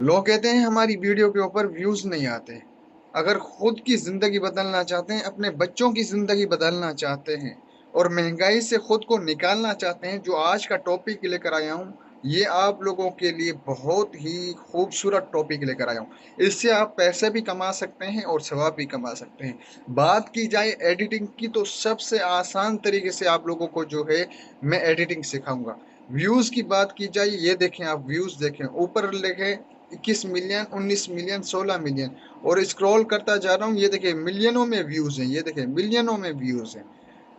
लोग कहते हैं हमारी वीडियो के ऊपर व्यूज नहीं आते। अगर खुद की जिंदगी बदलना चाहते हैं, अपने बच्चों की जिंदगी बदलना चाहते हैं और महंगाई से खुद को निकालना चाहते हैं, जो आज का टॉपिक लेकर आया हूँ, ये आप लोगों के लिए बहुत ही खूबसूरत टॉपिक लेकर आया हूँ। इससे आप पैसे भी कमा सकते हैं और सवाब भी कमा सकते हैं। बात की जाए एडिटिंग की, तो सबसे आसान तरीके से आप लोगों को जो है मैं एडिटिंग सिखाऊंगा। व्यूज की बात की जाए, ये देखें, आप व्यूज देखें, ऊपर लिखे 21 मिलियन, 19 मिलियन, 16 मिलियन, और स्क्रॉल करता जा रहा हूँ, ये देखिए मिलियनों में व्यूज हैं, ये देखिए मिलियनों में व्यूज हैं।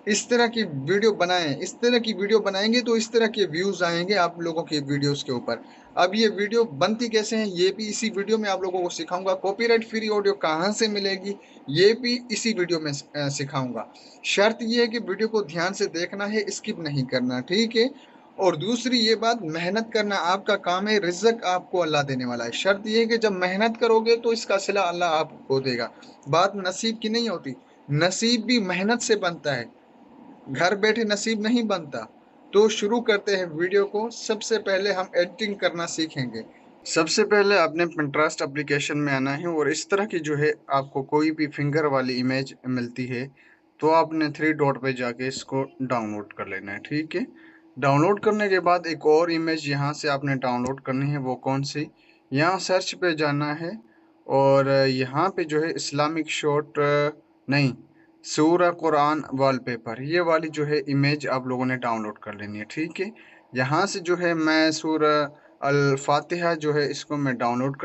इस तरह की वीडियो बनाएं, इस तरह की वीडियो बनाएंगे तो इस तरह के व्यूज आएंगे आप लोगों की वीडियोस के ऊपर। अब ये वीडियो बनती कैसे है, ये भी इसी वीडियो में आप लोगों को सिखाऊंगा। कॉपीराइट फ्री ऑडियो कहाँ से मिलेगी, ये भी इसी वीडियो में सिखाऊंगा। शर्त ये है कि वीडियो को ध्यान से देखना है, स्किप नहीं करना, ठीक है। और दूसरी ये बात, मेहनत करना आपका काम है, रिज़्क आपको अल्लाह देने वाला है। शर्त ये है कि जब मेहनत करोगे तो इसका सिला अल्लाह आपको देगा। बात नसीब की नहीं होती, नसीब भी मेहनत से बनता है, घर बैठे नसीब नहीं बनता। तो शुरू करते हैं वीडियो को। सबसे पहले हम एडिटिंग करना सीखेंगे। सबसे पहले आपने Pinterest एप्लीकेशन में आना है और इस तरह की जो है आपको कोई भी फिंगर वाली इमेज मिलती है, तो आपने थ्री डॉट पे जाके इसको डाउनलोड कर लेना है, ठीक है। डाउनलोड करने के बाद एक और इमेज यहाँ से आपने डाउनलोड करनी है। वो कौन सी, यहाँ सर्च पे जाना है और यहाँ पे जो है इस्लामिक शॉट, नहीं, सूरा कुरान वॉलपेपर, ये वाली जो है इमेज आप लोगों ने डाउनलोड कर लेनी है, ठीक है। यहाँ से जो है मैं सूरा अल फातिहा जो है इसको मैं डाउनलोड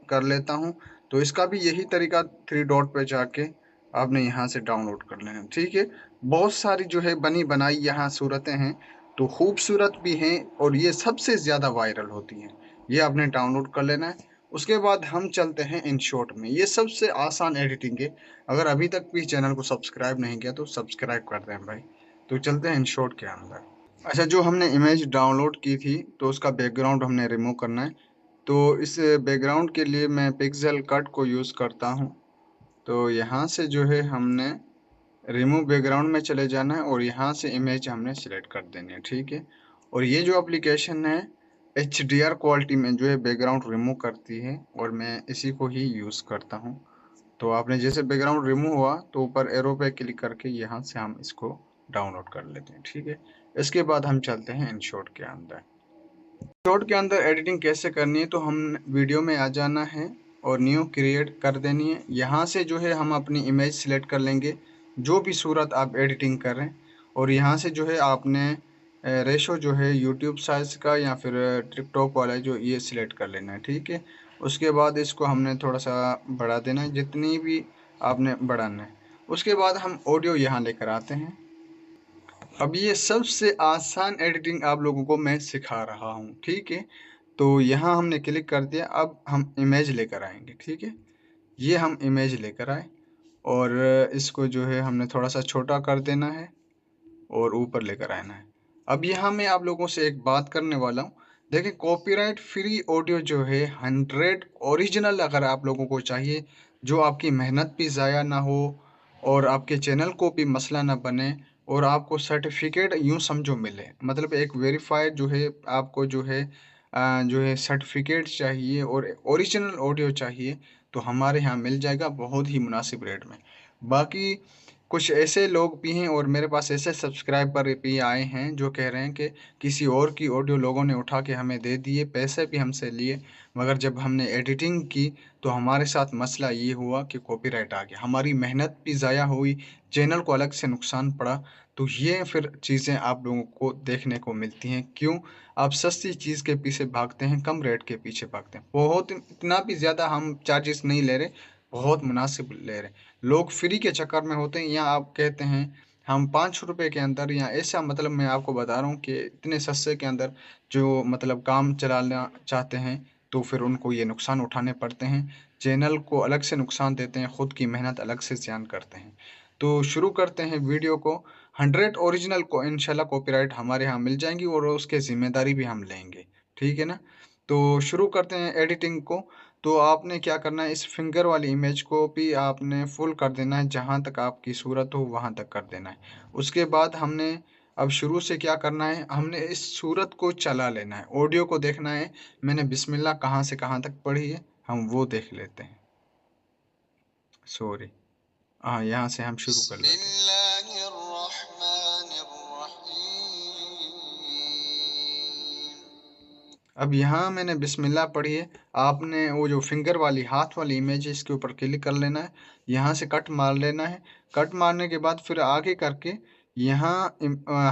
कर लेता हूँ। तो इसका भी यही तरीका, थ्री डॉट पे जाके आपने यहाँ से डाउनलोड कर लेना है, ठीक है। बहुत सारी जो है बनी बनाई यहाँ सूरतें हैं, तो खूबसूरत भी हैं और ये सबसे ज़्यादा वायरल होती हैं। ये आपने डाउनलोड कर लेना है। उसके बाद हम चलते हैं इन शॉर्ट में। ये सबसे आसान एडिटिंग है। अगर अभी तक भी चैनल को सब्सक्राइब नहीं किया तो सब्सक्राइब कर दें भाई। तो चलते हैं इन शॉर्ट के अंदर। अच्छा, जो हमने इमेज डाउनलोड की थी तो उसका बैकग्राउंड हमने रिमूव करना है। तो इस बैकग्राउंड के लिए मैं पिक्सेल कट को यूज़ करता हूँ। तो यहाँ से जो है हमने रिमूव बैकग्राउंड में चले जाना है और यहाँ से इमेज हमने सिलेक्ट कर देनी है, ठीक है। और ये जो एप्लीकेशन है HDR क्वालिटी में जो है बैकग्राउंड रिमूव करती है और मैं इसी को ही यूज़ करता हूँ। तो आपने जैसे बैकग्राउंड रिमूव हुआ तो ऊपर एरो पे क्लिक करके यहाँ से हम इसको डाउनलोड कर लेते हैं, ठीक है। इसके बाद हम चलते हैं InShot के अंदर। शॉर्ट के अंदर एडिटिंग कैसे करनी है, तो हम वीडियो में आ जाना है और न्यू क्रिएट कर देनी है। यहाँ से जो है हम अपनी इमेज सिलेक्ट कर लेंगे, जो भी सूरत आप एडिटिंग कर रहे हैं। और यहाँ से जो है आपने रेशो जो है यूट्यूब साइज का या फिर टिकटॉक वाला जो ये सिलेक्ट कर लेना है, ठीक है। उसके बाद इसको हमने थोड़ा सा बढ़ा देना है, जितनी भी आपने बढ़ाना है। उसके बाद हम ऑडियो यहाँ लेकर आते हैं। अब ये सबसे आसान एडिटिंग आप लोगों को मैं सिखा रहा हूँ, ठीक है। तो यहाँ हमने क्लिक कर दिया। अब हम इमेज लेकर आएंगे, ठीक है। ये हम इमेज लेकर आए और इसको जो है हमने थोड़ा सा छोटा कर देना है और ऊपर लेकर आना है। अब यहाँ मैं आप लोगों से एक बात करने वाला हूँ। देखिए, कॉपीराइट फ्री ऑडियो जो है 100 ओरिजिनल अगर आप लोगों को चाहिए, जो आपकी मेहनत भी ज़ाया ना हो और आपके चैनल को भी मसला ना बने, और आपको सर्टिफिकेट यूँ समझो मिले, मतलब एक वेरीफाइड जो है आपको जो है सर्टिफिकेट चाहिए और ओरिजिनल ऑडियो चाहिए, तो हमारे यहाँ मिल जाएगा बहुत ही मुनासिब रेट में। बाकी कुछ ऐसे लोग भी हैं और मेरे पास ऐसे सब्सक्राइबर भी आए हैं जो कह रहे हैं कि किसी और की ऑडियो लोगों ने उठा के हमें दे दिए, पैसे भी हमसे लिए, मगर जब हमने एडिटिंग की तो हमारे साथ मसला ये हुआ कि कॉपीराइट आ गया, हमारी मेहनत भी ज़ाया हुई, चैनल को अलग से नुकसान पड़ा। तो ये फिर चीज़ें आप लोगों को देखने को मिलती हैं। क्यों आप सस्ती चीज़ के पीछे भागते हैं, कम रेट के पीछे भागते हैं? बहुत इतना भी ज़्यादा हम चार्जेस नहीं ले रहे, बहुत मुनासिब ले रहे। लोग फ्री के चक्कर में होते हैं, या आप कहते हैं हम 5 रुपए के अंदर, या ऐसा, मतलब मैं आपको बता रहा हूँ कि इतने सस्ते के अंदर जो मतलब काम चलाना चाहते हैं, तो फिर उनको ये नुकसान उठाने पड़ते हैं, चैनल को अलग से नुकसान देते हैं, खुद की मेहनत अलग से ज़ियान करते हैं। तो शुरू करते हैं वीडियो को। 100 ओरिजिनल को इंशाल्लाह कॉपीराइट हमारे यहाँ मिल जाएंगी और उसके ज़िम्मेदारी भी हम लेंगे, ठीक है ना। तो शुरू करते हैं एडिटिंग को। तो आपने क्या करना है, इस फिंगर वाली इमेज को भी आपने फुल कर देना है, जहाँ तक आपकी सूरत हो वहाँ तक कर देना है। उसके बाद हमने अब शुरू से क्या करना है, हमने इस सूरत को चला लेना है, ऑडियो को देखना है। मैंने बिस्मिल्लाह कहाँ से कहाँ तक पढ़ी है, हम वो देख लेते हैं। सॉरी, हाँ, यहाँ से हम शुरू कर लेते हैं। अब यहाँ मैंने बिस्मिल्लाह पढ़ी है, आपने वो जो फिंगर वाली हाथ वाली इमेज है इसके ऊपर क्लिक कर लेना है, यहाँ से कट मार लेना है। कट मारने के बाद फिर आगे करके यहाँ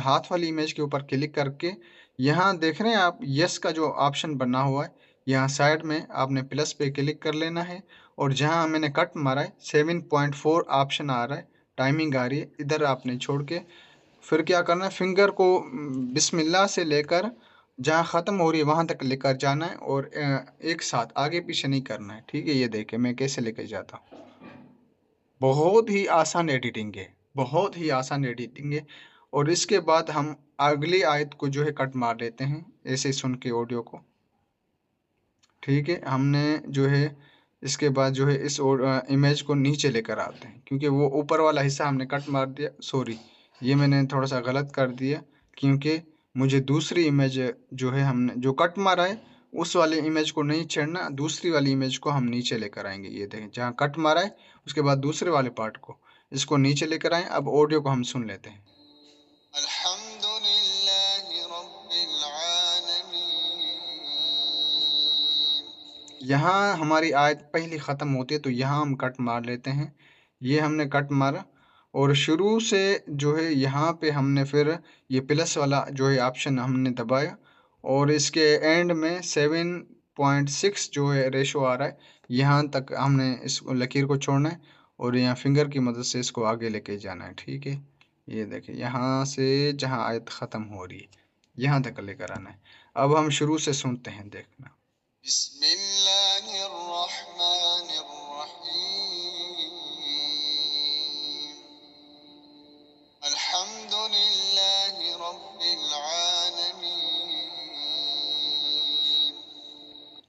हाथ वाली इमेज के ऊपर क्लिक करके यहाँ देख रहे हैं आप, यस का जो ऑप्शन बना हुआ है, यहाँ साइड में आपने प्लस पे क्लिक कर लेना है। और जहाँ मैंने कट मारा है 7.4 ऑप्शन आ रहा है, टाइमिंग आ रही है, इधर आपने छोड़ के फिर क्या करना है, फिंगर को बिस्मिल्लाह से लेकर जहाँ ख़त्म हो रही है वहाँ तक लेकर जाना है, और एक साथ आगे पीछे नहीं करना है। ठीक है, ये देखिए मैं कैसे लेकर जाता हूँ। बहुत ही आसान एडिटिंग है, बहुत ही आसान एडिटिंग है। और इसके बाद हम अगली आयत को जो है कट मार लेते हैं, ऐसे सुन के ऑडियो को। ठीक है, हमने जो है इसके बाद जो है इस इमेज को नीचे लेकर आते हैं, क्योंकि वो ऊपर वाला हिस्सा हमने कट मार दिया। सॉरी, ये मैंने थोड़ा सा गलत कर दिया, क्योंकि मुझे दूसरी इमेज जो है हमने जो कट मारा है उस वाली इमेज को नहीं छेड़ना, दूसरी वाली इमेज को हम नीचे लेकर आएंगे। ये देखें, जहाँ कट मारा है उसके बाद दूसरे वाले पार्ट को, इसको नीचे लेकर आए। अब ऑडियो को हम सुन लेते हैं। यहाँ हमारी आयत पहली ख़त्म होती है, तो यहाँ हम कट मार लेते हैं। ये हमने कट मारा, और शुरू से जो है यहाँ पे हमने फिर ये प्लस वाला जो है ऑप्शन हमने दबाया, और इसके एंड में 7.6 जो है रेशो आ रहा है, यहाँ तक हमने इस लकीर को छोड़ना है, और यहाँ फिंगर की मदद से इसको आगे लेके जाना है। ठीक है, ये देखिए यहाँ से जहाँ आयत ख़त्म हो रही है यहाँ तक लेकर आना है। अब हम शुरू से सुनते हैं, देखना।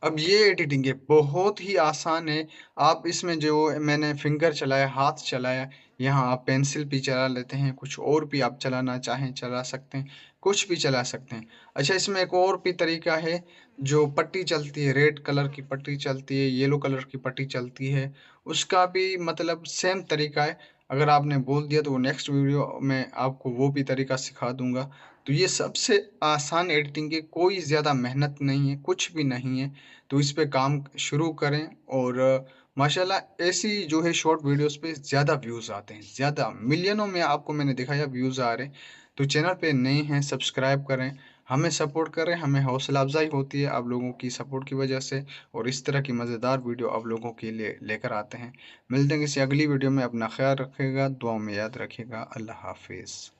अब ये एडिटिंग है, बहुत ही आसान है। आप इसमें जो मैंने फिंगर चलाया, हाथ चलाया, यहाँ आप पेंसिल भी चला लेते हैं, कुछ और भी आप चलाना चाहें चला सकते हैं, कुछ भी चला सकते हैं। अच्छा, इसमें एक और भी तरीका है, जो पट्टी चलती है, रेड कलर की पट्टी चलती है, येलो कलर की पट्टी चलती है, उसका भी मतलब सेम तरीका है। अगर आपने बोल दिया तो वो नेक्स्ट वीडियो में आपको वो भी तरीका सिखा दूंगा। तो ये सबसे आसान एडिटिंग है, कोई ज़्यादा मेहनत नहीं है, कुछ भी नहीं है। तो इस पे काम शुरू करें, और माशाल्लाह ऐसी जो है शॉर्ट वीडियोस पे ज़्यादा व्यूज़ आते हैं, ज़्यादा मिलियनों में आपको मैंने दिखाया व्यूज़ आ रहे हैं। तो चैनल पे नए हैं, सब्सक्राइब करें, हमें सपोर्ट करें, हमें हौसला अफजाई होती है आप लोगों की सपोर्ट की वजह से, और इस तरह की मज़ेदार वीडियो आप लोगों के लिए लेकर आते हैं। मिलते हैं किसी अगली वीडियो में, अपना ख्याल रखिएगा, दुआ में याद रखिएगा। अल्लाह हाफिज़।